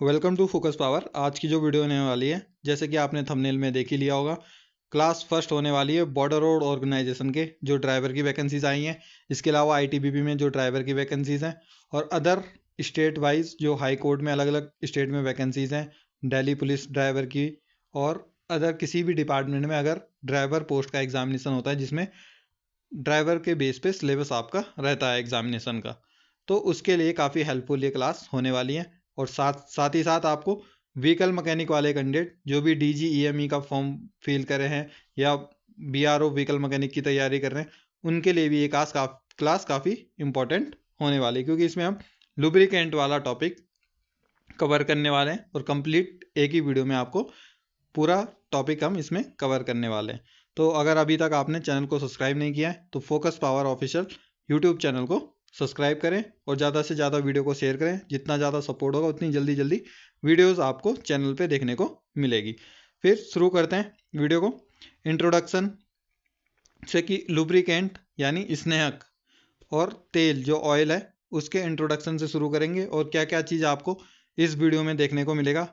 Welcome to focus power. आज की जो वीडियो होने वाली है, जैसे कि आपने थंबनेल में देख ही लिया होगा, क्लास फर्स्ट होने वाली है बॉर्डर रोड ऑर्गेनाइजेशन के जो ड्राइवर की वैकेंसीज आई हैं। इसके अलावा आईटीबीपी में जो ड्राइवर की वैकेंसीज हैं और अदर स्टेट वाइज जो हाई कोर्ट में अलग अलग स्टेट में वैकेंसीज हैं, दिल्ली पुलिस ड्राइवर की और अदर किसी भी डिपार्टमेंट में अगर ड्राइवर पोस्ट का एग्जामिनेशन होता है जिसमें ड्राइवर के बेस पे सिलेबस आपका रहता है एग्जामिनेशन का, तो उसके लिए काफ़ी हेल्पफुल ये क्लास होने वाली है। और साथ ही साथ आपको व्हीकल मैकेनिक वाले कैंडिडेट जो भी DGEME का फॉर्म फिल करे हैं या BRO व्हीकल मैकेनिक की तैयारी कर रहे हैं, उनके लिए भी ये क्लास काफ़ी इंपॉर्टेंट होने वाली है, क्योंकि इसमें हम लुब्रिकेंट वाला टॉपिक कवर करने वाले हैं और कंप्लीट एक ही वीडियो में आपको पूरा टॉपिक हम इसमें कवर करने वाले हैं। तो अगर अभी तक आपने चैनल को सब्सक्राइब नहीं किया है तो focus power official YouTube channel को सब्सक्राइब करें और ज़्यादा से ज़्यादा वीडियो को शेयर करें। जितना ज़्यादा सपोर्ट होगा उतनी जल्दी जल्दी वीडियोस आपको चैनल पे देखने को मिलेगी। फिर शुरू करते हैं वीडियो को इंट्रोडक्शन से कि लुब्रिकेंट यानी स्नेहक और तेल जो ऑयल है उसके इंट्रोडक्शन से शुरू करेंगे और क्या क्या चीज़ आपको इस वीडियो में देखने को मिलेगा,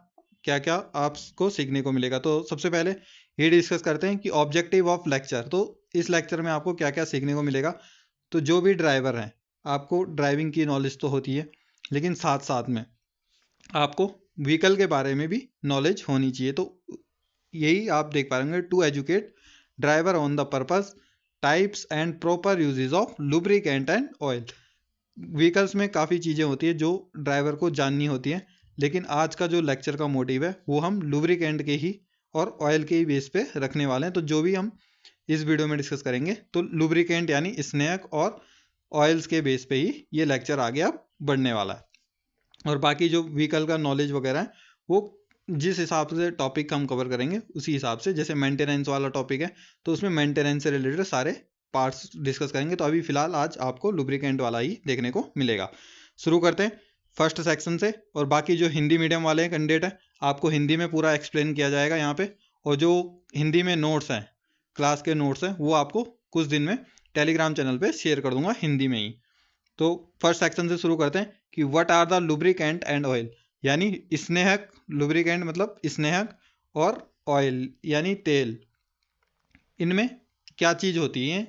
क्या क्या आपको सीखने को मिलेगा। तो सबसे पहले ये डिस्कस करते हैं कि ऑब्जेक्टिव ऑफ लेक्चर। तो इस लेक्चर में आपको क्या क्या सीखने को मिलेगा। तो जो भी ड्राइवर हैं, आपको ड्राइविंग की नॉलेज तो होती है, लेकिन साथ साथ में आपको व्हीकल के बारे में भी नॉलेज होनी चाहिए। तो यही आप देख पाएंगे, to educate driver on the purpose, types and proper usages of lubricant and oil. Vehicles में काफ़ी चीज़ें होती है जो ड्राइवर को जाननी होती है, लेकिन आज का जो लेक्चर का मोटिव है वो हम लुब्रिकेंट के ही और ऑयल के ही बेस पे रखने वाले हैं। तो जो भी हम इस वीडियो में डिस्कस करेंगे तो लुब्रिकेंट यानी स्नेहक और ऑयल्स के बेस पे ही ये लेक्चर आगे अब बढ़ने वाला है। और बाकी जो व्हीकल का नॉलेज वगैरह है वो जिस हिसाब से टॉपिक हम कवर करेंगे उसी हिसाब से, जैसे मेंटेनेंस वाला टॉपिक है तो उसमें मेंटेनेंस से रिलेटेड सारे पार्ट्स डिस्कस करेंगे। तो अभी फिलहाल आज आपको लुब्रिकेंट वाला ही देखने को मिलेगा। शुरू करते हैं फर्स्ट सेक्शन से। और बाकी जो हिंदी मीडियम वाले कैंडिडेट हैं, आपको हिंदी में पूरा एक्सप्लेन किया जाएगा यहाँ पे, और जो हिंदी में नोट्स हैं, क्लास के नोट्स हैं, वो आपको कुछ दिन में टेलीग्राम चैनल पे शेयर कर दूंगा हिंदी में ही। तो फर्स्ट सेक्शन से शुरू करते हैं कि what are the lubricant and oil, यानी स्नेहक, लुब्रिकेंट मतलब स्नेहक और ऑयल यानी तेल, इनमें क्या चीज़ होती है,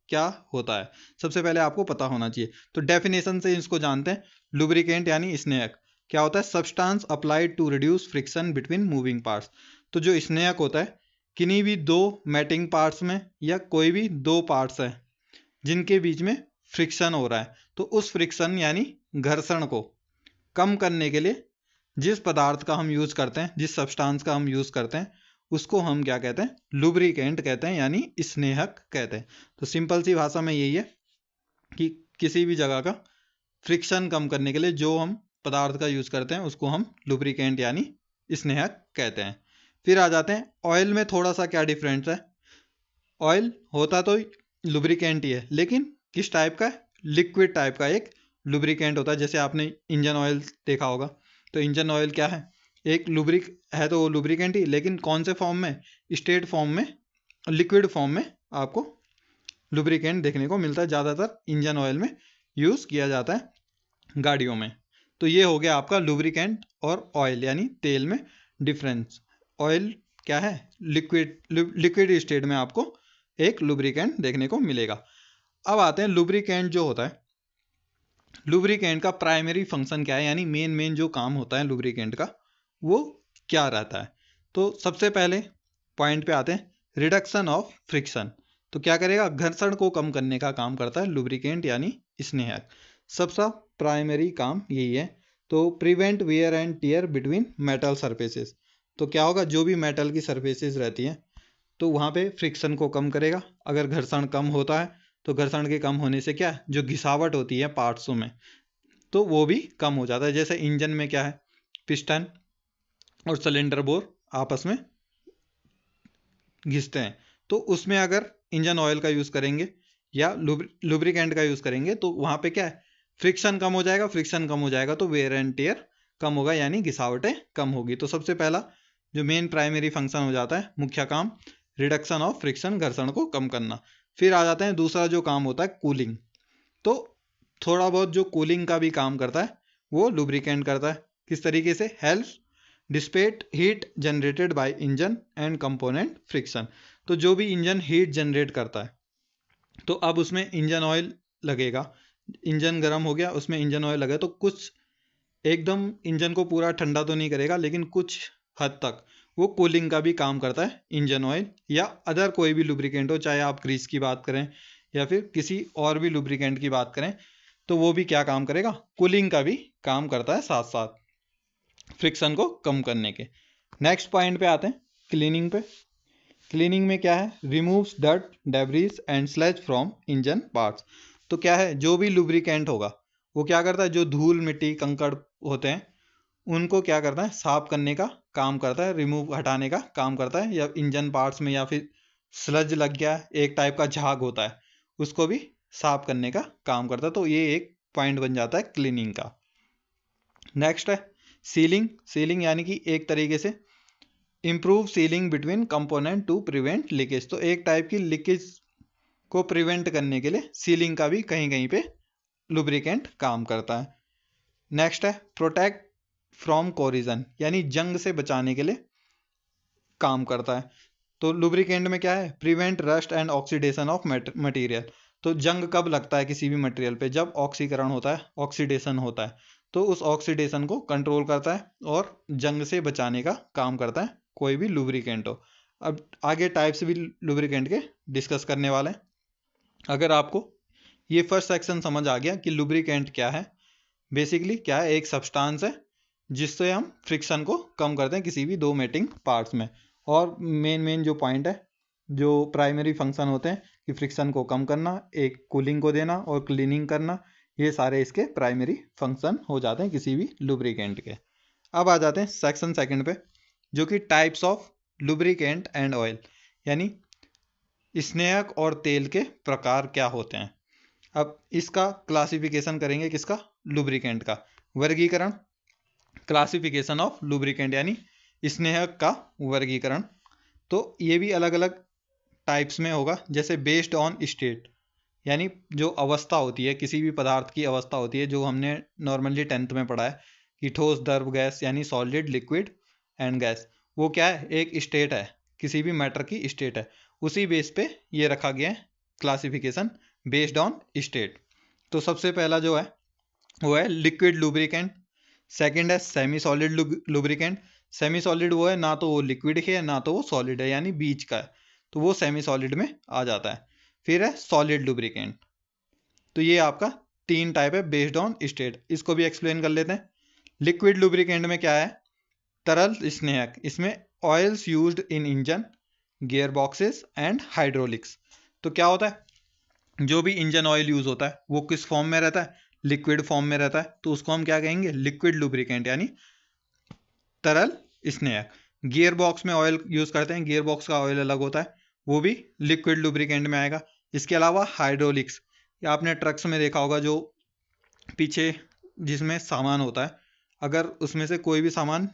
क्या होता है, सबसे पहले आपको पता होना चाहिए। तो डेफिनेशन से इसको जानते हैं। लुब्रिकेंट यानी स्नेहक क्या होता है? Substance applied to reduce friction between moving parts. तो जो स्नेहक होता है, किन्हीं भी दो मैटिंग पार्ट्स में या कोई भी दो पार्ट्स हैं जिनके बीच में फ्रिक्शन हो रहा है, तो उस फ्रिक्शन यानी घर्षण को कम करने के लिए जिस पदार्थ का हम यूज करते हैं, जिस सब्सटेंस का हम यूज करते हैं, उसको हम क्या कहते हैं? लुब्रिकेंट कहते हैं, यानी स्नेहक कहते हैं। तो सिंपल सी भाषा में यही है कि किसी भी जगह का फ्रिक्शन कम करने के लिए जो हम पदार्थ का यूज करते हैं उसको हम लुब्रिकेंट यानी स्नेहक कहते हैं। फिर आ जाते हैं ऑयल में थोड़ा सा क्या डिफरेंस है। ऑयल होता तो लुब्रिकेंट ही है, लेकिन किस टाइप का? लिक्विड टाइप का एक लुब्रिकेंट होता है। जैसे आपने इंजन ऑयल देखा होगा, तो इंजन ऑयल क्या है? एक लुब्रिक है, तो वो लुब्रिकेंट ही, लेकिन कौन से फॉर्म में? स्टेट फॉर्म में, लिक्विड फॉर्म में आपको लुब्रिकेंट देखने को मिलता है। ज़्यादातर इंजन ऑयल में यूज़ किया जाता है गाड़ियों में। तो ये हो गया आपका लुब्रिकेंट और ऑयल यानी तेल में डिफरेंस। ऑयल क्या है? लिक्विड स्टेट में आपको एक लुब्रिकेंट देखने को मिलेगा। अब आते हैं लुब्रिकेंट जो होता है, लुब्रिकेंट का प्राइमरी फंक्शन क्या है, यानी मेन जो काम होता है लुब्रिकेंट का वो क्या रहता है। तो सबसे पहले पॉइंट पे आते हैं, रिडक्शन ऑफ फ्रिक्शन। तो क्या करेगा? घर्षण को कम करने का काम करता है लुब्रिकेंट यानी स्नेहक। सबसे प्राइमरी काम यही है। तो prevent wear and tear between metal surfaces. तो क्या होगा? जो भी मेटल की सरफेसेस रहती हैं तो वहाँ पे फ्रिक्शन को कम करेगा। अगर घर्षण कम होता है तो घर्षण के कम होने से क्या है, जो घिसावट होती है पार्ट्सों में, तो वो भी कम हो जाता है। जैसे इंजन में क्या है, पिस्टन और सिलेंडर बोर आपस में घिसते हैं, तो उसमें अगर इंजन ऑयल का यूज़ करेंगे या लुब्रिकेंट का यूज़ करेंगे तो वहाँ पे क्या है, फ्रिक्शन कम हो जाएगा। फ्रिक्शन कम हो जाएगा तो वेयर एंड टेयर कम होगा, यानी घिसावटें कम होगी। तो सबसे पहला जो मेन प्राइमरी फंक्शन हो जाता है, मुख्य काम, रिडक्शन ऑफ फ्रिक्शन, घर्षण को कम करना। फिर आ जाते हैं दूसरा जो काम होता है, कूलिंग। तो थोड़ा बहुत जो कूलिंग का भी काम करता है वो लुब्रिकेंट करता है। किस तरीके से? Helps dissipate heat generated by engine and component friction. तो जो भी इंजन हीट जनरेट करता है तो अब उसमें इंजन ऑयल लगेगा, इंजन गर्म हो गया, उसमें इंजन ऑयल लगा, तो कुछ एकदम इंजन को पूरा ठंडा तो नहीं करेगा, लेकिन कुछ हद तक वो कूलिंग का भी काम करता है इंजन ऑयल या अदर कोई भी लुब्रिकेंट हो, चाहे आप ग्रीस की बात करें या फिर किसी और भी लुब्रिकेंट की बात करें, तो वो भी क्या काम करेगा? कूलिंग का भी काम करता है साथ साथ फ्रिक्शन को कम करने के। नेक्स्ट पॉइंट पे आते हैं, क्लीनिंग पे। क्लीनिंग में क्या है? Removes dirt debris and sledge from engine parts. तो क्या है, जो भी लुब्रिकेंट होगा वो क्या करता है, जो धूल मिट्टी कंकड़ होते हैं उनको क्या करता है? साफ करने का काम करता है, रिमूव हटाने का काम करता है। या इंजन पार्ट्स में या फिर स्लज लग गया, एक टाइप का झाग होता है, उसको भी साफ करने का काम करता है। तो ये एक पॉइंट बन जाता है क्लीनिंग का। नेक्स्ट है सीलिंग। सीलिंग यानी कि एक तरीके से improve sealing between component to prevent leakage. तो एक टाइप की लीकेज को प्रिवेंट करने के लिए सीलिंग का भी कहीं कहीं पे लुब्रिकेंट काम करता है। नेक्स्ट है प्रोटेक्ट फ्रॉम कोरिजन, यानी जंग से बचाने के लिए काम करता है। तो लुब्रिकेंट में क्या है? Prevent rust and oxidation of material. तो जंग कब लगता है किसी भी मटेरियल पे? जब ऑक्सीकरण होता है, ऑक्सीडेशन होता है, तो उस ऑक्सीडेशन को कंट्रोल करता है और जंग से बचाने का काम करता है कोई भी लुब्रिकेंट हो। अब आगे टाइप्स भी लुब्रिकेंट के डिस्कस करने वाले हैं। अगर आपको ये फर्स्ट सेक्शन समझ आ गया कि लुब्रिकेंट क्या है, बेसिकली क्या है, एक सब्सटेंस है जिससे हम फ्रिक्शन को कम करते हैं किसी भी दो मेटिंग पार्ट्स में। और मेन जो पॉइंट है, जो प्राइमरी फंक्शन होते हैं कि फ्रिक्शन को कम करना, एक कूलिंग को देना और क्लीनिंग करना, ये सारे इसके प्राइमरी फंक्शन हो जाते हैं किसी भी लुब्रिकेंट के। अब आ जाते हैं सेक्शन सेकंड पे, जो कि types of lubricant and oil, यानी स्नेहक और तेल के प्रकार क्या होते हैं। अब इसका क्लासिफिकेशन करेंगे, किसका? लुब्रिकेंट का। वर्गीकरण, क्लासिफिकेशन ऑफ लुब्रिकेंट यानी स्नेहक का वर्गीकरण। तो ये भी अलग अलग टाइप्स में होगा, जैसे बेस्ड ऑन स्टेट, यानी जो अवस्था होती है किसी भी पदार्थ की, अवस्था होती है जो हमने नॉर्मली 10th में पढ़ा है कि ठोस, द्रव, गैस, यानी सॉलिड, लिक्विड एंड गैस। वो क्या है? एक स्टेट है, किसी भी मैटर की स्टेट है, उसी बेस पे ये रखा गया है क्लासिफिकेशन बेस्ड ऑन स्टेट। तो सबसे पहला जो है वो है लिक्विड लुब्रिकेंट। सेकंड है semi solid lubricant. Semi solid वो है, ना तो वो लिक्विड है ना तो वो सॉलिड है, यानी बीच का है, तो वो सेमी सॉलिड में आ जाता है। फिर है सॉलिड लुब्रिकेंट। तो ये आपका तीन टाइप है बेस्ड ऑन स्टेट। इसको भी एक्सप्लेन कर लेते हैं। लिक्विड लुब्रिकेंट में क्या है? तरल स्नेहक। इसमें oils used in engine, gear boxes and hydraulics. तो क्या होता है, जो भी इंजन ऑयल यूज होता है वो किस फॉर्म में रहता है? लिक्विड फॉर्म में रहता है, तो उसको हम क्या कहेंगे? लिक्विड लुब्रिकेंट, यानी तरल स्नेहक। गियर बॉक्स में ऑयल यूज करते हैं, गियर बॉक्स का ऑयल अलग होता है, वो भी लिक्विड लुब्रिकेंट में आएगा। इसके अलावा हाइड्रोलिक्स, या आपने ट्रक्स में देखा होगा, जो पीछे जिसमें सामान होता है, अगर उसमें से कोई भी सामान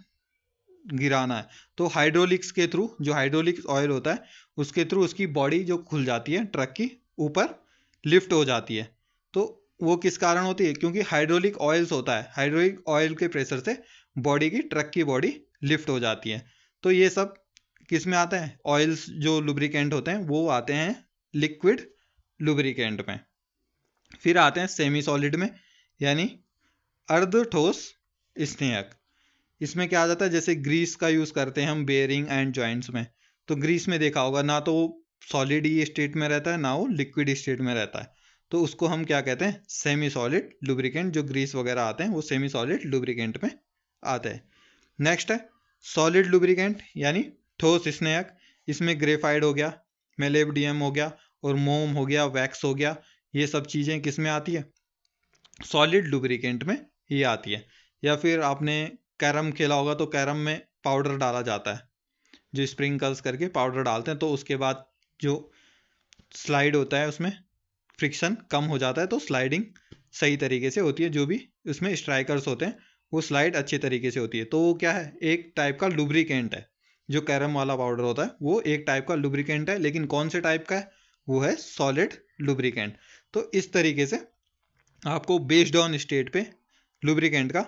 गिराना है तो हाइड्रोलिक्स के थ्रू, जो हाइड्रोलिक्स ऑयल होता है उसके थ्रू उसकी बॉडी जो खुल जाती है, ट्रक की ऊपर लिफ्ट हो जाती है। तो वो किस कारण होती है? क्योंकि हाइड्रोलिक ऑयल्स होता है, हाइड्रोलिक ऑयल के प्रेशर से बॉडी की, ट्रक की बॉडी लिफ्ट हो जाती है। तो ये सब किस में आता है? ऑयल्स जो लुब्रिकेंट होते हैं वो आते हैं लिक्विड लुब्रिकेंट में। फिर आते हैं सेमी सॉलिड में, यानी अर्ध ठोस स्नेहक। इसमें क्या आ जाता है, जैसे ग्रीस का यूज करते हैं हम बेयरिंग एंड जॉइंट्स में, तो ग्रीस में देखा होगा ना तो वो सॉलिड ही स्टेट में रहता है ना वो लिक्विड स्टेट में रहता है, तो उसको हम क्या कहते हैं? Semi solid lubricant. जो ग्रीस वगैरह आते हैं वो सेमी सॉलिड लुब्रिकेंट में आते हैं। नेक्स्ट है सॉलिड लुब्रिकेंट, यानी ठोस स्नेहक। इसमें ग्रेफाइड हो गया, मेलेबडियम हो गया और मोम हो गया, वैक्स हो गया, ये सब चीज़ें किस में आती है? सॉलिड लुब्रिकेंट में ही आती है। या फिर आपने कैरम खेला होगा, तो कैरम में पाउडर डाला जाता है, जो स्प्रिंकल्स करके पाउडर डालते हैं, तो उसके बाद जो स्लाइड होता है उसमें फ्रिक्शन कम हो जाता है, तो स्लाइडिंग सही तरीके से होती है। जो भी उसमें स्ट्राइकर्स होते हैं वो स्लाइड अच्छे तरीके से होती है। तो वो क्या है? एक टाइप का लुब्रिकेंट है। जो कैरम वाला पाउडर होता है वो एक टाइप का लुब्रिकेंट है, लेकिन कौन से टाइप का है? वो है सॉलिड लुब्रिकेंट। तो इस तरीके से आपको बेस्ड ऑन स्टेट पे लुब्रिकेंट का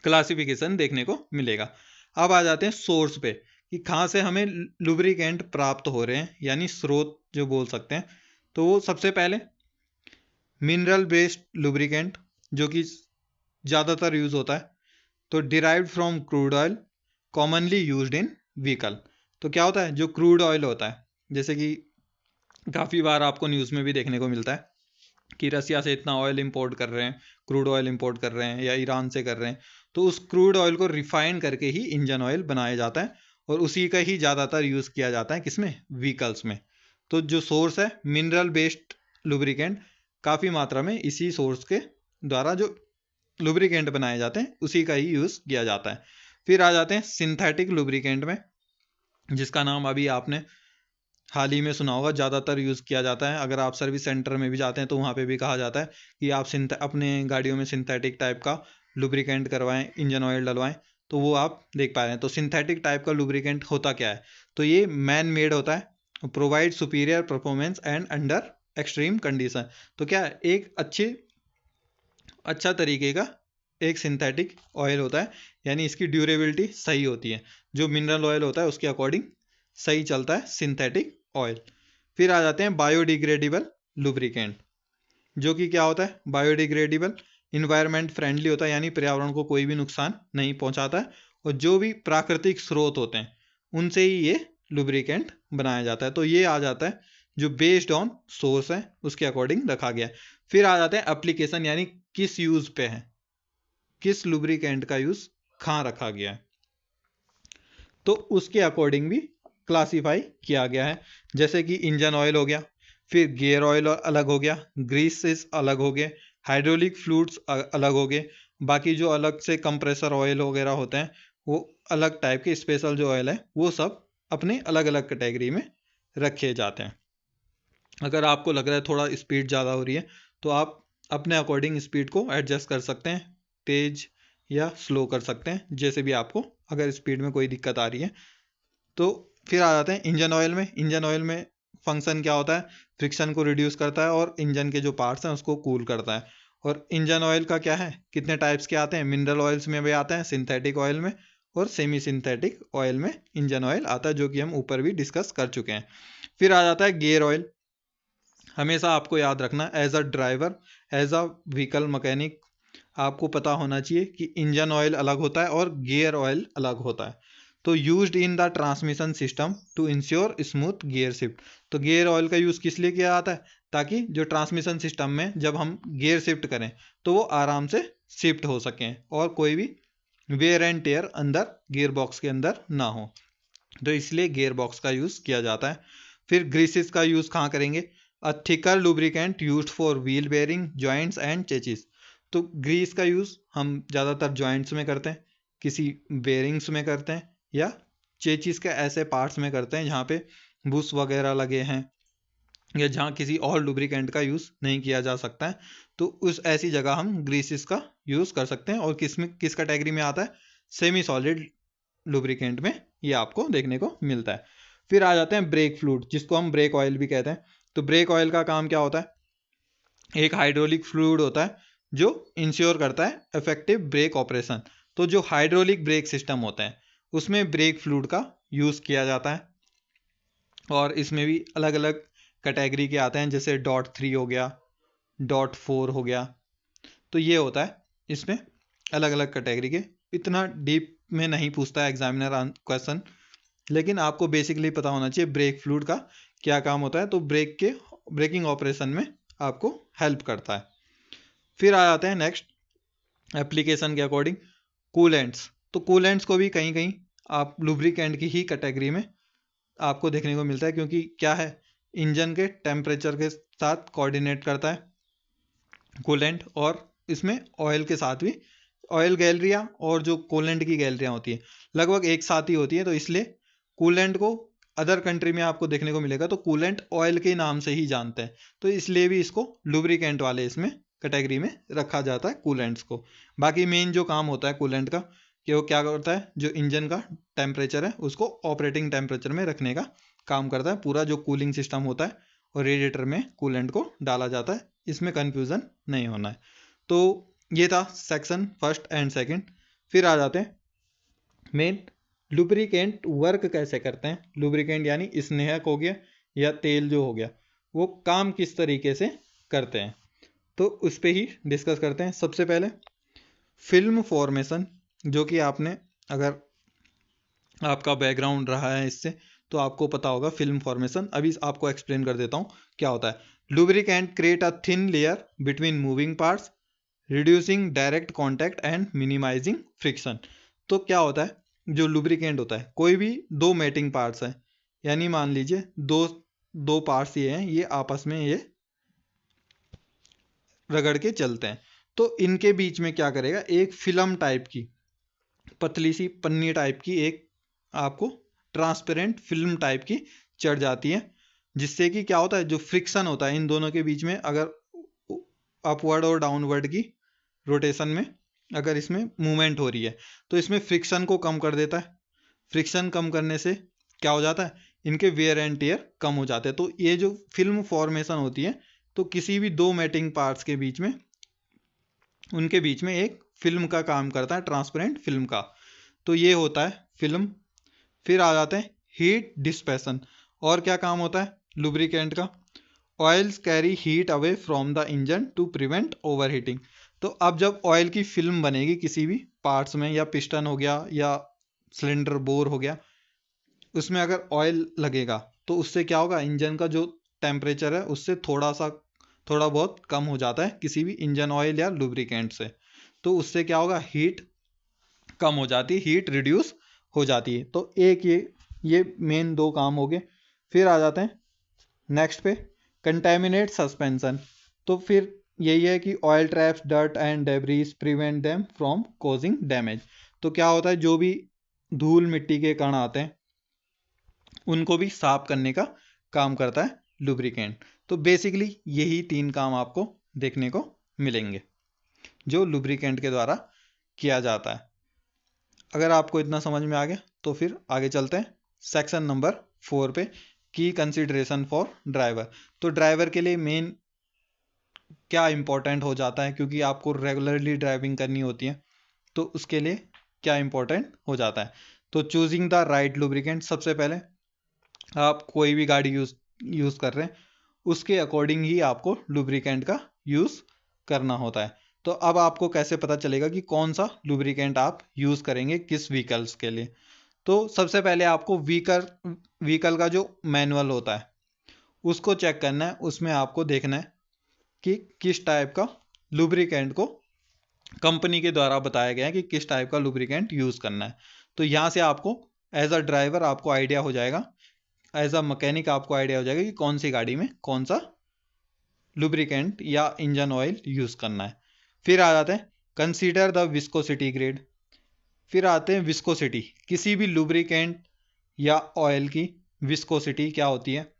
क्लासिफिकेशन देखने को मिलेगा। अब आ जाते हैं सोर्स पे कि कहाँ से हमें लुब्रिकेंट प्राप्त हो रहे हैं, यानी स्रोत जो बोल सकते हैं। तो वो सबसे पहले मिनरल बेस्ड लुब्रिकेंट जो कि ज़्यादातर यूज़ होता है, तो derived from crude oil commonly used in vehicle. तो क्या होता है, जो क्रूड ऑयल होता है, जैसे कि काफ़ी बार आपको न्यूज़ में भी देखने को मिलता है कि रसिया से इतना ऑयल इंपोर्ट कर रहे हैं, क्रूड ऑयल इंपोर्ट कर रहे हैं या ईरान से कर रहे हैं, तो उस क्रूड ऑयल को रिफाइन करके ही इंजन ऑयल बनाया जाता है और उसी का ही ज़्यादातर यूज़ किया जाता है किसमें, व्हीकल्स में। तो जो सोर्स है मिनरल बेस्ड लुब्रिकेंट, काफ़ी मात्रा में इसी सोर्स के द्वारा जो लुब्रिकेंट बनाए जाते हैं उसी का ही यूज़ किया जाता है। फिर आ जाते हैं सिंथेटिक लुब्रिकेंट में, जिसका नाम अभी आपने हाल ही में सुना होगा, ज़्यादातर यूज़ किया जाता है। अगर आप सर्विस सेंटर में भी जाते हैं तो वहाँ पे भी कहा जाता है कि आप अपने गाड़ियों में सिंथेटिक टाइप का लुब्रिकेंट करवाएं, इंजन ऑयल डलवाएं, तो वो आप देख पा रहे हैं। तो सिंथेटिक टाइप का लुब्रिकेंट होता क्या है, तो ये मैन मेड होता है, provide superior performance and under extreme condition. तो क्या है, एक अच्छा तरीके का एक सिंथेटिक ऑयल होता है, यानी इसकी ड्यूरेबिलिटी सही होती है, जो मिनरल ऑयल होता है उसके अकॉर्डिंग सही चलता है सिंथेटिक ऑयल। फिर आ जाते हैं बायोडिग्रेडेबल लुब्रिकेंट, जो कि क्या होता है, बायोडिग्रेडेबल, इन्वायरमेंट फ्रेंडली होता है, यानी पर्यावरण को कोई भी नुकसान नहीं पहुंचाता है, और जो भी प्राकृतिक स्रोत होते हैं उनसे ही ये लुब्रिकेंट बनाया जाता है। तो ये आ जाता है जो बेस्ड ऑन सोर्स है उसके अकॉर्डिंग रखा गया है। फिर आ जाते हैं एप्लीकेशन, यानी किस यूज पे है, किस लुब्रिकेंट का यूज कहाँ रखा गया है, तो उसके अकॉर्डिंग भी क्लासिफाई किया गया है। जैसे कि इंजन ऑयल हो गया, फिर गियर ऑयल अलग हो गया, ग्रीसेस अलग हो गए, हाइड्रोलिक फ्लूइड्स अलग हो गए, बाकी जो अलग से कंप्रेसर ऑयल वगैरह होते हैं वो अलग टाइप के, स्पेशल जो ऑयल है वो सब अपने अलग अलग कैटेगरी में रखे जाते हैं। अगर आपको लग रहा है थोड़ा स्पीड ज़्यादा हो रही है तो आप अपने अकॉर्डिंग स्पीड को एडजस्ट कर सकते हैं, तेज या स्लो कर सकते हैं, जैसे भी आपको अगर स्पीड में कोई दिक्कत आ रही है। तो फिर आ जाते हैं इंजन ऑयल में। इंजन ऑयल में फंक्शन क्या होता है, फ्रिक्शन को रिड्यूस करता है और इंजन के जो पार्ट्स हैं उसको कूल करता है। और इंजन ऑयल का क्या है, कितने टाइप्स के आते हैं, मिनरल ऑयल्स में भी आते हैं, सिंथेटिक ऑयल में और सेमी सिंथेटिक ऑयल में इंजन ऑयल आता है, जो कि हम ऊपर भी डिस्कस कर चुके हैं। फिर आ जाता है गियर ऑयल। हमेशा आपको याद रखना, as a driver, as a vehicle mechanic, आपको पता होना चाहिए कि इंजन ऑयल अलग होता है और गियर ऑयल अलग होता है। तो used in the transmission system to ensure smooth gear shift. तो गियर ऑयल का यूज़ किस लिए किया जाता है, ताकि जो ट्रांसमिशन सिस्टम में जब हम गियर शिफ्ट करें तो वो आराम से शिफ्ट हो सकें और कोई भी वेयर एंड टेयर अंदर गियर बॉक्स के अंदर ना हो, तो इसलिए गियर बॉक्स का यूज़ किया जाता है। फिर ग्रीसेस का यूज़ कहाँ करेंगे, a thicker lubricant used for wheel bearing joints and chassis. तो ग्रीस का यूज़ हम ज़्यादातर जॉइंट्स में करते हैं, किसी बेयरिंग्स में करते हैं, या चेचिस के ऐसे पार्ट्स में करते हैं जहाँ पे बुश वगैरह लगे हैं या जहाँ किसी और लुब्रिकेंट का यूज़ नहीं किया जा सकता है, तो उस ऐसी जगह हम ग्रीसेस का यूज़ कर सकते हैं। और किस कैटेगरी में आता है, सेमी सॉलिड लुब्रिकेंट में ये आपको देखने को मिलता है। फिर आ जाते हैं ब्रेक फ्लूइड, जिसको हम ब्रेक ऑयल भी कहते हैं। तो ब्रेक ऑयल का काम क्या होता है, एक हाइड्रोलिक फ्लूइड होता है जो इंश्योर करता है इफेक्टिव ब्रेक ऑपरेशन। तो जो हाइड्रोलिक ब्रेक सिस्टम होते हैं उसमें ब्रेक फ्लूइड का यूज़ किया जाता है, और इसमें भी अलग अलग कैटेगरी के आते हैं, जैसे .3 हो गया, .4 हो गया। तो ये होता है इसमें अलग अलग कैटेगरी के। इतना डीप में नहीं पूछता है एग्जामिनर क्वेश्चन, लेकिन आपको बेसिकली पता होना चाहिए ब्रेक फ्लूइड का क्या काम होता है, तो ब्रेकिंग ऑपरेशन में आपको हेल्प करता है। फिर आ जाते हैं नेक्स्ट एप्लीकेशन के अकॉर्डिंग कूलेंट्स। तो कूलेंट्स को भी कहीं कहीं आप लुब्रिकेंट की ही कैटेगरी में आपको देखने को मिलता है, क्योंकि क्या है, इंजन के टेम्परेचर के साथ कोऑर्डिनेट करता है कूलेंट, और इसमें ऑयल के साथ भी, ऑयल गैलरियाँ और जो कूलेंट की गैलरियाँ होती हैं लगभग एक साथ ही होती है, तो इसलिए कूलेंट को अदर कंट्री में आपको देखने को मिलेगा तो कूलेंट ऑयल के नाम से ही जानते हैं, तो इसलिए भी इसको लुब्रिकेंट वाले इसमें कैटेगरी में रखा जाता है कूलेंट्स को। बाकी मेन जो काम होता है कूलेंट का कि वो क्या करता है, जो इंजन का टेम्परेचर है उसको ऑपरेटिंग टेम्परेचर में रखने का काम करता है। पूरा जो कूलिंग सिस्टम होता है और रेडिएटर में कूलेंट को डाला जाता है, इसमें कन्फ्यूज़न नहीं होना है। तो ये था सेक्शन फर्स्ट एंड सेकंड। फिर आ जाते हैं मेन लुब्रिकेंट वर्क कैसे करते हैं। लुब्रिकेंट यानी स्नेहक हो गया या तेल जो हो गया, वो काम किस तरीके से करते हैं, तो उस पर ही डिस्कस करते हैं। सबसे पहले फिल्म फॉर्मेशन, जो कि आपने, अगर आपका बैकग्राउंड रहा है इससे तो आपको पता होगा फिल्म फॉर्मेशन। अभी आपको एक्सप्लेन कर देता हूँ क्या होता है। Lubricant create a thin layer between moving parts, reducing direct contact and minimizing friction. तो क्या होता है, जो लुब्रिकेंट होता है, कोई भी दो मेटिंग पार्ट्स हैं, यानी मान लीजिए दो पार्ट्स ये हैं, ये आपस में ये रगड़ के चलते हैं, तो इनके बीच में क्या करेगा, एक फिल्म टाइप की पतली सी पन्नी टाइप की एक आपको ट्रांसपेरेंट फिल्म टाइप की चढ़ जाती है, जिससे कि क्या होता है, जो फ्रिक्शन होता है इन दोनों के बीच में, अगर अपवर्ड और डाउनवर्ड की रोटेशन में अगर इसमें मूवमेंट हो रही है तो इसमें फ्रिक्शन को कम कर देता है। फ्रिक्शन कम करने से क्या हो जाता है, इनके वेयर एंड टेयर कम हो जाते हैं। तो ये जो फिल्म फॉर्मेशन होती है, तो किसी भी दो मैटिंग पार्ट्स के बीच में, उनके बीच में एक फिल्म का काम करता है, ट्रांसपेरेंट फिल्म का। तो ये होता है फिल्म। फिर आ जाते हैं हीट डिस्पेशन। और क्या काम होता है लुब्रिकेंट का, oils carry heat away from the engine to prevent overheating. तो अब जब ऑयल की फिल्म बनेगी किसी भी पार्ट्स में, या पिस्टन हो गया या सिलेंडर बोर हो गया, उसमें अगर ऑयल लगेगा तो उससे क्या होगा, इंजन का जो टेम्परेचर है उससे थोड़ा बहुत कम हो जाता है किसी भी इंजन ऑयल या लुब्रिकेंट से। तो उससे क्या होगा, हीट कम हो जाती है, हीट रिड्यूस हो जाती है। तो एक ये मेन दो काम हो गए। फिर आ जाते हैं नेक्स्ट पे कंटेमिनेट सस्पेंशन। तो फिर यही है कि oil traps dirt and debris prevent them from causing damage. तो क्या होता है, जो भी धूल मिट्टी के कण आते हैं उनको भी साफ करने का काम करता है लुब्रिकेंट। तो बेसिकली यही तीन काम आपको देखने को मिलेंगे जो लुब्रिकेंट के द्वारा किया जाता है। अगर आपको इतना समझ में आ गया तो फिर आगे चलते हैं सेक्शन नंबर 4 पे, की कंसिडरेशन फॉर ड्राइवर। तो ड्राइवर के लिए मेन क्या इंपॉर्टेंट हो जाता है, क्योंकि आपको रेगुलरली ड्राइविंग करनी होती है, तो उसके लिए क्या इंपॉर्टेंट हो जाता है। तो चूजिंग द राइट लुब्रिकेंट, सबसे पहले आप कोई भी गाड़ी यूज़ कर रहे हैं उसके अकॉर्डिंग ही आपको लुब्रिकेंट का यूज़ करना होता है। तो अब आपको कैसे पता चलेगा कि कौन सा लुब्रिकेंट आप यूज़ करेंगे किस व्हीकल्स के लिए। तो सबसे पहले आपको व्हीकल का जो मैनुअल होता है उसको चेक करना है। उसमें आपको देखना है कि किस टाइप का लुब्रिकेंट को कंपनी के द्वारा बताया गया है कि किस टाइप का लुब्रिकेंट यूज़ करना है। तो यहाँ से आपको एज अ ड्राइवर आपको आइडिया हो जाएगा, एज अ मैकेनिक आपको आइडिया हो जाएगा कि कौन सी गाड़ी में कौन सा लुब्रिकेंट या इंजन ऑयल यूज़ करना है। फिर आ जाते हैं कंसीडर द विस्कोसिटी ग्रेड। फिर आते हैं विस्कोसिटी, किसी भी लुब्रिकेंट या ऑयल की विस्कोसिटी क्या होती है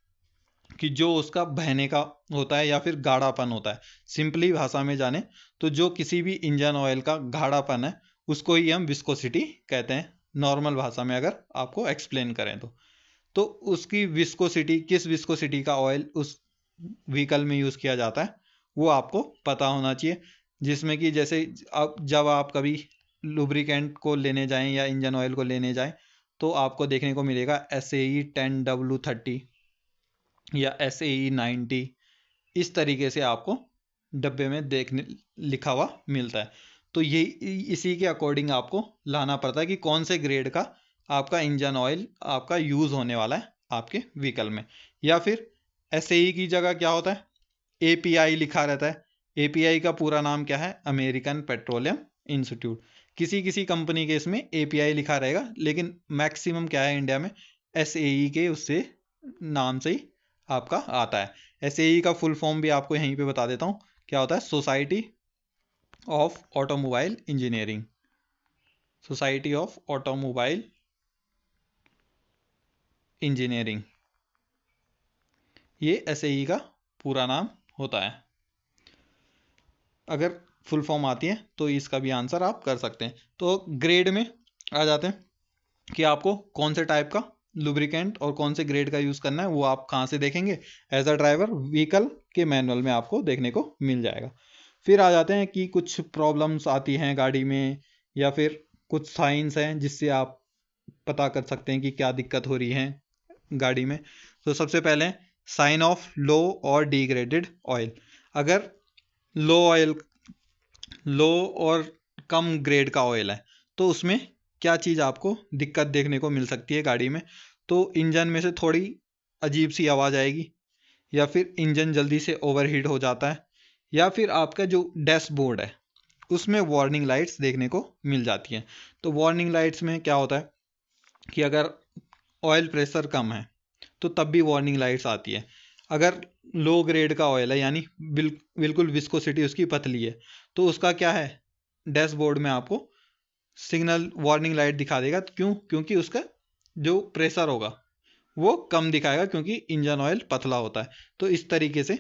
कि जो उसका बहने का होता है या फिर गाढ़ापन होता है। सिंपली भाषा में जाने तो जो किसी भी इंजन ऑयल का गाढ़ापन है उसको ही हम विस्कोसिटी कहते हैं, नॉर्मल भाषा में अगर आपको एक्सप्लेन करें तो उसकी विस्कोसिटी, किस विस्कोसिटी का ऑयल उस व्हीकल में यूज़ किया जाता है वो आपको पता होना चाहिए। जिसमें कि जैसे अब जब आप कभी लुब्रिकेंट को लेने जाएं या इंजन ऑयल को लेने जाएं तो आपको देखने को मिलेगा SAE 10W30 या SAE 90, इस तरीके से आपको डब्बे में देखने लिखा हुआ मिलता है। तो ये इसी के अकॉर्डिंग आपको लाना पड़ता है कि कौन से ग्रेड का आपका इंजन ऑयल आपका यूज़ होने वाला है आपके व्हीकल में। या फिर SAE की जगह क्या होता है, API लिखा रहता है। API का पूरा नाम क्या है, अमेरिकन पेट्रोलियम इंस्टीट्यूट। किसी किसी कंपनी के इसमें API लिखा रहेगा, लेकिन मैक्सिमम क्या है इंडिया में SAE के उससे नाम से ही आपका आता है। SAE का फुल फॉर्म भी आपको यहीं पे बता देता हूँ क्या होता है, society of automobile engineering. Society of automobile engineering, ये SAE का पूरा नाम होता है। अगर फुल फॉर्म आती है तो इसका भी आंसर आप कर सकते हैं। तो ग्रेड में आ जाते हैं कि आपको कौन से टाइप का लुब्रिकेंट और कौन से ग्रेड का यूज़ करना है, वो आप कहाँ से देखेंगे, एज अ ड्राइवर व्हीकल के मैनुअल में आपको देखने को मिल जाएगा। फिर आ जाते हैं कि कुछ प्रॉब्लम्स आती हैं गाड़ी में, या फिर कुछ साइंस हैं जिससे आप पता कर सकते हैं कि क्या दिक्कत हो रही है गाड़ी में। तो सबसे पहले साइन ऑफ लो और डिग्रेडेड ऑयल। अगर लो और कम ग्रेड का ऑयल है तो उसमें क्या चीज़ आपको दिक्कत देखने को मिल सकती है गाड़ी में। तो इंजन में से थोड़ी अजीब सी आवाज़ आएगी, या फिर इंजन जल्दी से ओवरहीट हो जाता है, या फिर आपका जो डैशबोर्ड है उसमें वार्निंग लाइट्स देखने को मिल जाती हैं। तो वार्निंग लाइट्स में क्या होता है कि अगर ऑयल प्रेशर कम है तो तब भी वार्निंग लाइट्स आती है। अगर लो ग्रेड का ऑयल है यानी बिल्कुल विस्कोसिटी उसकी पतली है तो उसका क्या है, डैशबोर्ड में आपको सिग्नल वार्निंग लाइट दिखा देगा। क्यों? क्योंकि उसका जो प्रेशर होगा वो कम दिखाएगा, क्योंकि इंजन ऑयल पतला होता है। तो इस तरीके से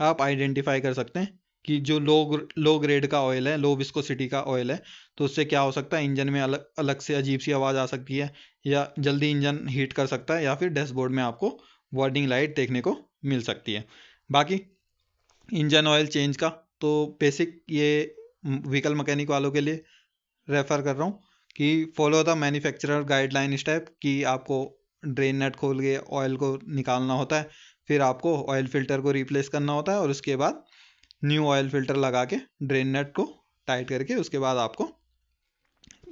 आप आइडेंटिफाई कर सकते हैं कि जो लो ग्रेड का ऑयल है, लो विस्कोसिटी का ऑयल है, तो उससे क्या हो सकता है, इंजन में अलग अलग से अजीब सी आवाज़ आ सकती है, या जल्दी इंजन हीट कर सकता है, या फिर डैशबोर्ड में आपको वार्निंग लाइट देखने को मिल सकती है। बाकी इंजन ऑयल चेंज का तो बेसिक ये व्हीकल मैकेनिक वालों के लिए रेफ़र कर रहा हूँ कि follow the manufacturer guideline step, कि आपको ड्रेन नट खोल के ऑयल को निकालना होता है, फिर आपको ऑयल फिल्टर को रिप्लेस करना होता है, और उसके बाद न्यू ऑयल फिल्टर लगा के ड्रेन नट को टाइट करके उसके बाद आपको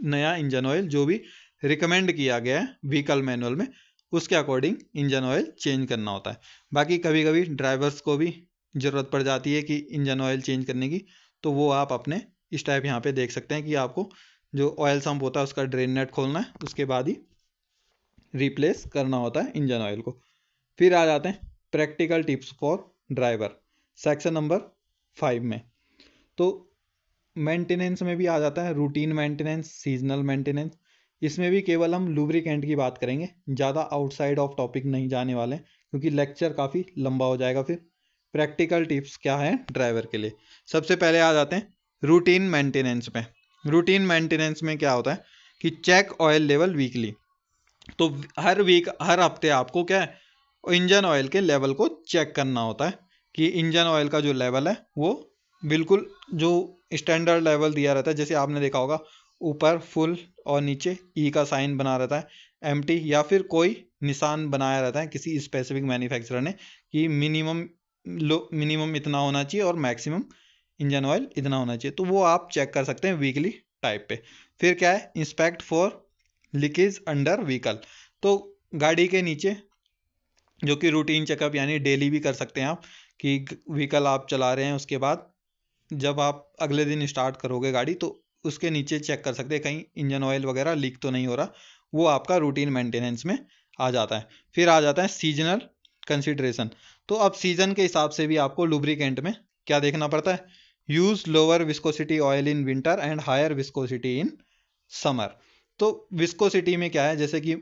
नया इंजन ऑयल जो भी रिकमेंड किया गया है व्हीकल मैनुअल में उसके अकॉर्डिंग इंजन ऑयल चेंज करना होता है। बाकी कभी कभी ड्राइवर्स को भी ज़रूरत पड़ जाती है कि इंजन ऑयल चेंज करने की, तो वो आप अपने इस टाइप यहाँ पे देख सकते हैं कि आपको जो ऑयल सम्प होता है उसका ड्रेन नेट खोलना है, उसके बाद ही रिप्लेस करना होता है इंजन ऑयल को। फिर आ जाते हैं practical tips for driver, section number 5 में। तो मेंटेनेंस में भी आ जाता है रूटीन मेंटेनेंस, सीजनल मेंटेनेंस। इसमें भी केवल हम लुब्रिकेंट की बात करेंगे, ज़्यादा आउटसाइड ऑफ टॉपिक नहीं जाने वाले क्योंकि लेक्चर काफ़ी लंबा हो जाएगा। फिर प्रैक्टिकल टिप्स क्या है ड्राइवर के लिए, सबसे पहले आ जाते हैं रूटीन मेंटेनेंस में। रूटीन मेंटेनेंस में क्या होता है कि चेक ऑयल लेवल वीकली। तो हर हफ्ते आपको क्या है इंजन ऑयल के लेवल को चेक करना होता है कि इंजन ऑयल का जो लेवल है वो बिल्कुल जो स्टैंडर्ड लेवल दिया रहता है, जैसे आपने देखा होगा ऊपर फुल और नीचे ई का साइन बना रहता है, एम्प्टी, या फिर कोई निशान बनाया रहता है किसी स्पेसिफिक मैन्युफैक्चरर ने कि मिनिमम इतना होना चाहिए और मैक्सिमम इंजन ऑयल इतना होना चाहिए। तो वो आप चेक कर सकते हैं वीकली टाइप पे। फिर क्या है inspect for leakage under vehicle. तो गाड़ी के नीचे जो कि रूटीन चेकअप यानी डेली भी कर सकते हैं आप कि व्हीकल आप चला रहे हैं उसके बाद जब आप अगले दिन स्टार्ट करोगे गाड़ी तो उसके नीचे चेक कर सकते हैं कहीं इंजन ऑयल वगैरह लीक तो नहीं हो रहा, वो आपका रूटीन मेंटेनेंस में आ जाता है। फिर आ जाता है सीजनल कंसिडरेशन। तो अब सीजन के हिसाब से भी आपको लुब्रिकेंट में क्या देखना पड़ता है, use lower viscosity oil in winter and higher viscosity in summer. तो विस्कोसिटी में क्या है, जैसे कि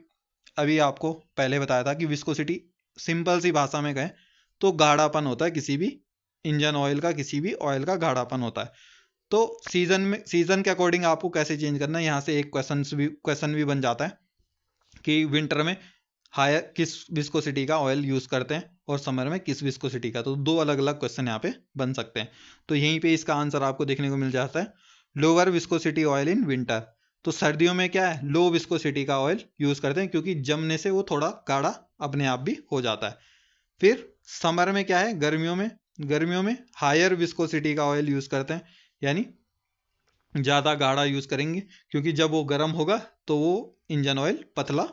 अभी आपको पहले बताया था कि विस्कोसिटी सिंपल सी भाषा में कहें तो गाढ़ापन होता है किसी भी इंजन ऑयल का, किसी भी ऑयल का गाढ़ापन होता है। तो सीजन के अकॉर्डिंग आपको कैसे चेंज करना है, यहाँ से एक क्वेश्चन भी बन जाता है कि विंटर में हायर किस विस्कोसिटी का ऑयल यूज़ करते हैं और समर में किस विस्कोसिटी का। तो दो अलग अलग क्वेश्चन यहाँ पे बन सकते हैं। तो यहीं पे इसका आंसर आपको देखने को मिल जाता है lower viscosity oil in winter. तो सर्दियों में क्या है लो विस्कोसिटी का ऑयल यूज़ करते हैं क्योंकि जमने से वो थोड़ा गाढ़ा अपने आप भी हो जाता है। फिर समर में क्या है गर्मियों में हायर विस्कोसिटी का ऑयल यूज़ करते हैं, यानी ज़्यादा गाढ़ा यूज़ करेंगे क्योंकि जब वो गर्म होगा तो वो इंजन ऑयल पतला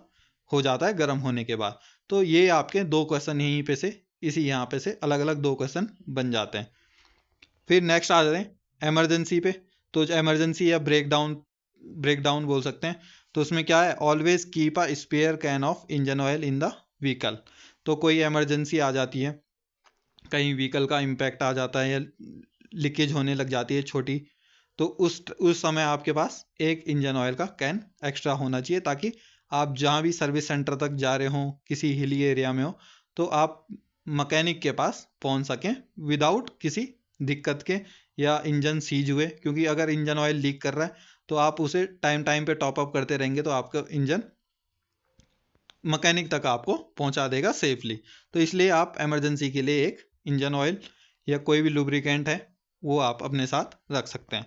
हो जाता है गर्म होने के बाद। तो ये आपके दो क्वेश्चन यहीं पे से इसी यहाँ पे से अलग अलग दो क्वेश्चन बन जाते हैं। फिर नेक्स्ट आ जाते हैं एमरजेंसी पे। तो एमरजेंसी या ब्रेकडाउन बोल सकते हैं। तो उसमें क्या है always keep a spare can of engine oil in the vehicle. तो कोई एमरजेंसी आ जाती है, कहीं व्हीकल का इम्पैक्ट आ जाता है या लीकेज होने लग जाती है छोटी, तो उस समय आपके पास एक इंजन ऑयल का कैन एक्स्ट्रा होना चाहिए ताकि आप जहाँ भी सर्विस सेंटर तक जा रहे हों किसी हिली एरिया में हो तो आप मैकेनिक के पास पहुँच सकें विदाउट किसी दिक्कत के या इंजन सीज हुए। क्योंकि अगर इंजन ऑयल लीक कर रहा है तो आप उसे टाइम पे टॉप अप करते रहेंगे तो आपका इंजन मैकेनिक तक आपको पहुंचा देगा सेफली। तो इसलिए आप इमरजेंसी के लिए एक इंजन ऑयल या कोई भी लुब्रिकेंट है वो आप अपने साथ रख सकते हैं।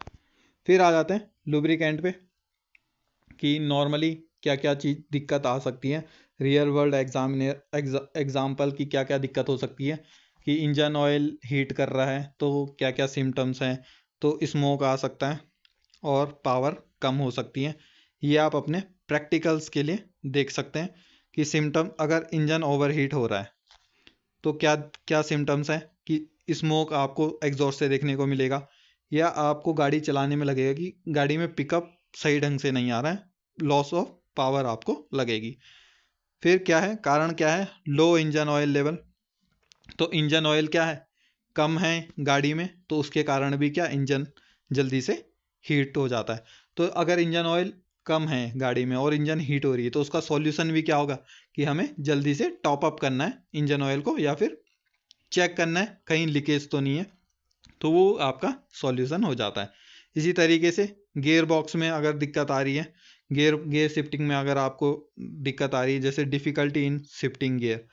फिर आ जाते हैं लुब्रिकेंट पे। कि नॉर्मली क्या क्या चीज़ दिक्कत आ सकती है, रियल वर्ल्ड एग्जाम्पल की क्या क्या दिक्कत हो सकती है, कि इंजन ऑयल हीट कर रहा है तो क्या क्या सिम्टम्स हैं, तो स्मोक आ सकता है और पावर कम हो सकती है। ये आप अपने प्रैक्टिकल्स के लिए देख सकते हैं कि सिम्टम, अगर इंजन ओवरहीट हो रहा है तो क्या क्या सिम्टम्स हैं, कि स्मोक आपको एग्जॉस्ट से देखने को मिलेगा, या आपको गाड़ी चलाने में लगेगा कि गाड़ी में पिकअप सही ढंग से नहीं आ रहा है, लॉस ऑफ पावर आपको लगेगी। फिर क्या है, कारण क्या है, लो इंजन ऑयल लेवल। तो इंजन ऑयल क्या है, कम है गाड़ी में, तो उसके कारण भी क्या, इंजन जल्दी से हीट हो जाता है। तो अगर इंजन ऑयल कम है गाड़ी में और इंजन हीट हो रही है, तो उसका सॉल्यूशन भी क्या होगा, कि हमें जल्दी से टॉप अप करना है इंजन ऑयल को, या फिर चेक करना है कहीं लीकेज तो नहीं है, तो वो आपका सॉल्यूशन हो जाता है। इसी तरीके से गियर बॉक्स में अगर दिक्कत आ रही है, गियर शिफ्टिंग में अगर आपको दिक्कत आ रही है, जैसे डिफ़िकल्टी इन शिफ्टिंग गियर,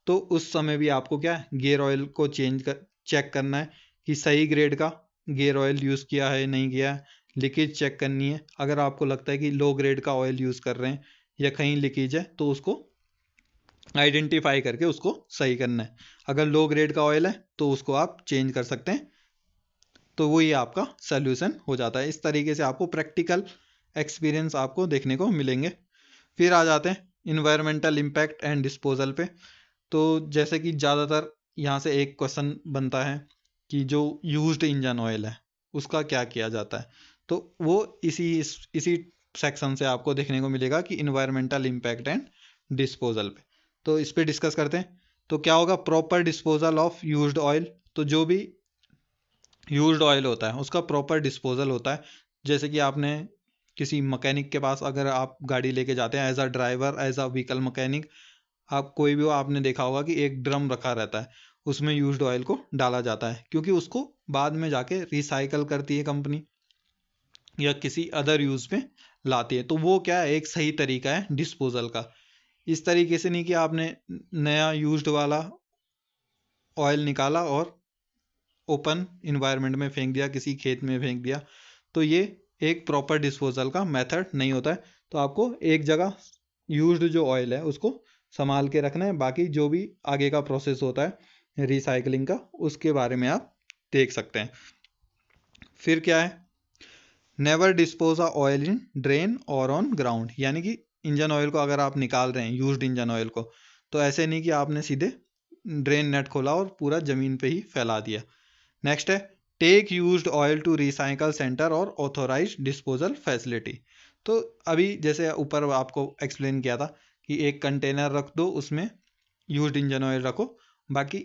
तो उस समय भी आपको क्या है, गियर ऑयल को चेक करना है कि सही ग्रेड का गियर ऑयल यूज़ किया है नहीं किया है, लीकेज चेक करनी है। अगर आपको लगता है कि लो ग्रेड का ऑयल यूज़ कर रहे हैं या कहीं लीकेज है, तो उसको आइडेंटिफाई करके उसको सही करना है। अगर लो ग्रेड का ऑयल है तो उसको आप चेंज कर सकते हैं, तो वही आपका सल्यूशन हो जाता है। इस तरीके से आपको प्रैक्टिकल एक्सपीरियंस आपको देखने को मिलेंगे। फिर आ जाते हैं इन्वायरमेंटल इम्पैक्ट एंड डिस्पोजल पे। तो जैसे कि ज़्यादातर यहाँ से एक क्वेश्चन बनता है कि जो यूज्ड इंजन ऑयल है उसका क्या किया जाता है, तो वो इसी सेक्शन से आपको देखने को मिलेगा कि इन्वायरमेंटल इम्पैक्ट एंड डिस्पोजल पे। तो इस पे डिस्कस करते हैं। तो क्या होगा, proper disposal of used oil. तो जो भी यूज्ड ऑयल होता है उसका प्रॉपर डिस्पोजल होता है। जैसे कि आपने किसी मैकेनिक के पास अगर आप गाड़ी लेके जाते हैं, as a driver, as a vehicle mechanic, आप कोई भी हो, आपने देखा होगा कि एक ड्रम रखा रहता है, उसमें यूज्ड ऑयल को डाला जाता है, क्योंकि उसको बाद में जाके रिसाइकल करती है कंपनी या किसी अदर यूज में लाती है। तो वो क्या है, एक सही तरीका है डिस्पोजल का। इस तरीके से नहीं कि आपने नया यूज्ड वाला ऑयल निकाला और ओपन इन्वायरमेंट में फेंक दिया, किसी खेत में फेंक दिया, तो ये एक प्रॉपर डिस्पोजल का मेथड नहीं होता है। तो आपको एक जगह यूज्ड जो ऑयल है उसको संभाल के रखना है, बाकी जो भी आगे का प्रोसेस होता है रिसाइकलिंग का, उसके बारे में आप देख सकते हैं। फिर क्या है, never dispose a oil in drain और ऑन ग्राउंड। यानी कि इंजन ऑयल को अगर आप निकाल रहे हैं, यूज्ड इंजन ऑयल को, तो ऐसे नहीं कि आपने सीधे ड्रेन नेट खोला और पूरा ज़मीन पे ही फैला दिया। नेक्स्ट है, take used oil to recycle centre और ऑथोराइज डिस्पोजल फैसिलिटी। तो अभी जैसे ऊपर आपको एक्सप्लेन किया था कि एक कंटेनर रख दो, उसमें यूज्ड इंजन ऑयल रखो, बाकी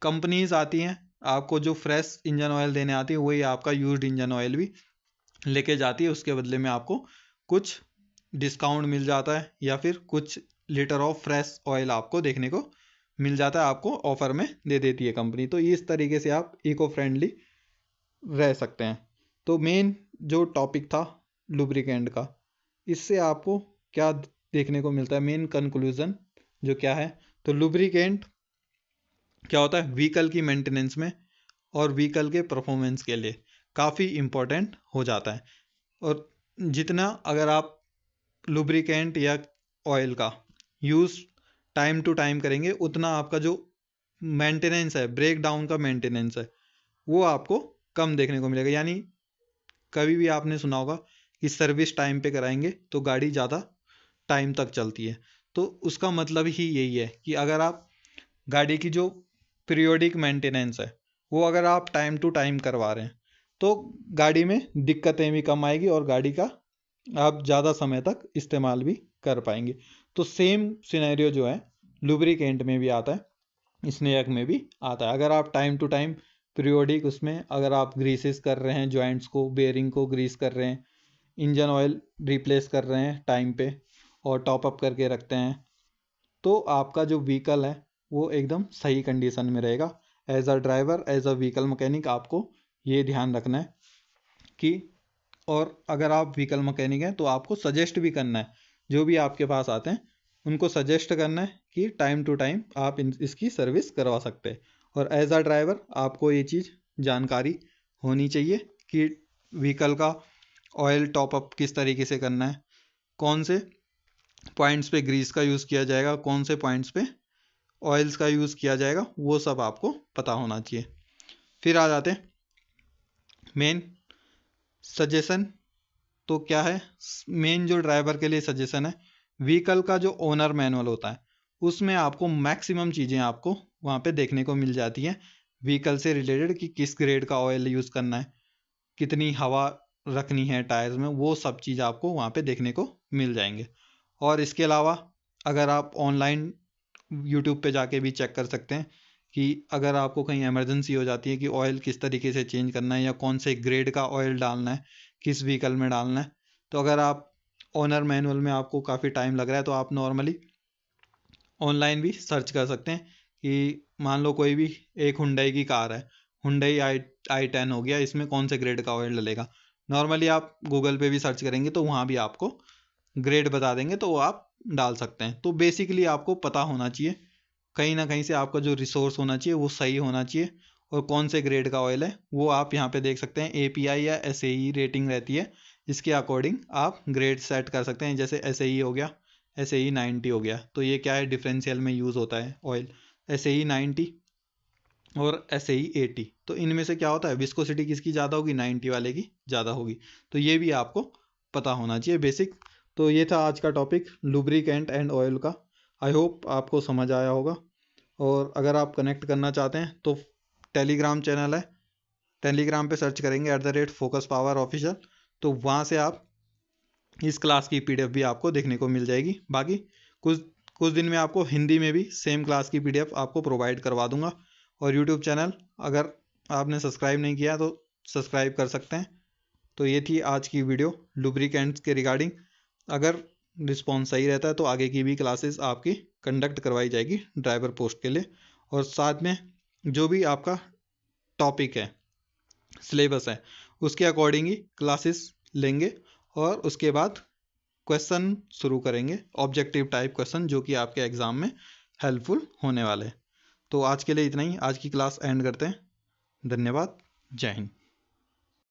कंपनीज आती हैं आपको जो फ्रेश इंजन ऑयल देने आती है, वही आपका यूज्ड इंजन ऑयल भी लेके जाती है। उसके बदले में आपको कुछ डिस्काउंट मिल जाता है, या फिर कुछ लीटर ऑफ फ्रेश ऑयल आपको देखने को मिल जाता है, आपको ऑफर में दे देती है कंपनी। तो इस तरीके से आप इको फ्रेंडली रह सकते हैं। तो मेन जो टॉपिक था लुब्रिकेंट का, इससे आपको क्या देखने को मिलता है, मेन कंक्लूजन जो क्या है, तो लुब्रिकेंट क्या होता है, व्हीकल की मेंटेनेंस में और व्हीकल के परफॉर्मेंस के लिए काफ़ी इम्पोर्टेंट हो जाता है। और जितना अगर आप लुब्रिकेंट या ऑयल का यूज़ टाइम टू टाइम करेंगे, उतना आपका जो मेंटेनेंस है, ब्रेक डाउन का मेंटेनेंस है, वो आपको कम देखने को मिलेगा। यानी कभी भी आपने सुना होगा कि सर्विस टाइम पे कराएंगे तो गाड़ी ज़्यादा टाइम तक चलती है। तो उसका मतलब ही यही है कि अगर आप गाड़ी की जो पीरियोडिक मेंटेनेंस है वो अगर आप टाइम टू टाइम करवा रहे हैं, तो गाड़ी में दिक्कतें भी कम आएगी और गाड़ी का आप ज़्यादा समय तक इस्तेमाल भी कर पाएंगे। तो सेम सिनेरियो जो है लुब्रिकेंट में भी आता है, स्नेक में भी आता है। अगर आप टाइम टू टाइम पीरियोडिक उसमें अगर आप ग्रीसेस कर रहे हैं, जॉइंट्स को, बेयरिंग को ग्रीस कर रहे हैं, इंजन ऑयल रिप्लेस कर रहे हैं टाइम पे और टॉप अप करके रखते हैं, तो आपका जो व्हीकल है वो एकदम सही कंडीशन में रहेगा। As a driver, as a vehicle mechanic आपको ये ध्यान रखना है कि, और अगर आप व्हीकल मैकेनिक हैं तो आपको सजेस्ट भी करना है, जो भी आपके पास आते हैं उनको सजेस्ट करना है कि टाइम टू टाइम आप इसकी सर्विस करवा सकते हैं। और एज अ ड्राइवर आपको ये चीज़ जानकारी होनी चाहिए कि व्हीकल का ऑयल टॉप अप किस तरीके से करना है, कौन से पॉइंट्स पे ग्रीस का यूज़ किया जाएगा, कौन से पॉइंट्स पे ऑयल्स का यूज़ किया जाएगा, वो सब आपको पता होना चाहिए। फिर आ जाते हैं मेन सजेशन। तो क्या है मेन जो ड्राइवर के लिए सजेशन है, व्हीकल का जो ओनर मैनुअल होता है उसमें आपको मैक्सिमम चीज़ें आपको वहाँ पे देखने को मिल जाती हैं व्हीकल से रिलेटेड, कि किस ग्रेड का ऑयल यूज़ करना है, कितनी हवा रखनी है टायर्स में, वो सब चीज़ आपको वहाँ पे देखने को मिल जाएंगे। और इसके अलावा अगर आप ऑनलाइन यूट्यूब पे जाके भी चेक कर सकते हैं कि अगर आपको कहीं इमरजेंसी हो जाती है कि ऑयल किस तरीके से चेंज करना है या कौन से ग्रेड का ऑयल डालना है, किस व्हीकल में डालना है, तो अगर आप ओनर मैनुअल में आपको काफ़ी टाइम लग रहा है तो आप नॉर्मली ऑनलाइन भी सर्च कर सकते हैं कि मान लो कोई भी एक हुंडई की कार है, हुंडई i10 हो गया, इसमें कौन से ग्रेड का ऑयल डलेगा। नॉर्मली आप गूगल पे भी सर्च करेंगे तो वहाँ भी आपको ग्रेड बता देंगे, तो वो आप डाल सकते हैं। तो बेसिकली आपको पता होना चाहिए कहीं ना कहीं से आपका जो रिसोर्स होना चाहिए वो सही होना चाहिए, और कौन से ग्रेड का ऑयल है वो आप यहाँ पे देख सकते हैं। API या SAE रेटिंग रहती है, इसके अकॉर्डिंग आप ग्रेड सेट कर सकते हैं। जैसे SAE हो गया, SAE 90 हो गया, तो ये क्या है डिफरेंशियल में यूज़ होता है ऑयल, SAE 90 और SAE 80। तो इनमें से क्या होता है विस्कोसिटी किसकी ज़्यादा होगी, 90 वाले की ज़्यादा होगी। तो ये भी आपको पता होना चाहिए बेसिक। तो ये था आज का टॉपिक लुब्रिकेंट एंड ऑयल का। आई होप आपको समझ आया होगा। और अगर आप कनेक्ट करना चाहते हैं तो टेलीग्राम चैनल है, टेलीग्राम पे सर्च करेंगे @focus power official, तो वहाँ से आप इस क्लास की PDF भी आपको देखने को मिल जाएगी। बाकी कुछ कुछ दिन में आपको हिंदी में भी सेम क्लास की PDF आपको प्रोवाइड करवा दूंगा। और यूट्यूब चैनल अगर आपने सब्सक्राइब नहीं किया तो सब्सक्राइब कर सकते हैं। तो ये थी आज की वीडियो लुब्रिकेंट्स के रिगार्डिंग। अगर रिस्पॉन्स सही रहता है तो आगे की भी क्लासेस आपकी कंडक्ट करवाई जाएगी ड्राइवर पोस्ट के लिए। और साथ में जो भी आपका टॉपिक है, सिलेबस है, उसके अकॉर्डिंग ही क्लासेस लेंगे। और उसके बाद क्वेश्चन शुरू करेंगे, ऑब्जेक्टिव टाइप क्वेश्चन, जो कि आपके एग्ज़ाम में हेल्पफुल होने वाले हैं। तो आज के लिए इतना ही, आज की क्लास एंड करते हैं। धन्यवाद, जय हिंद।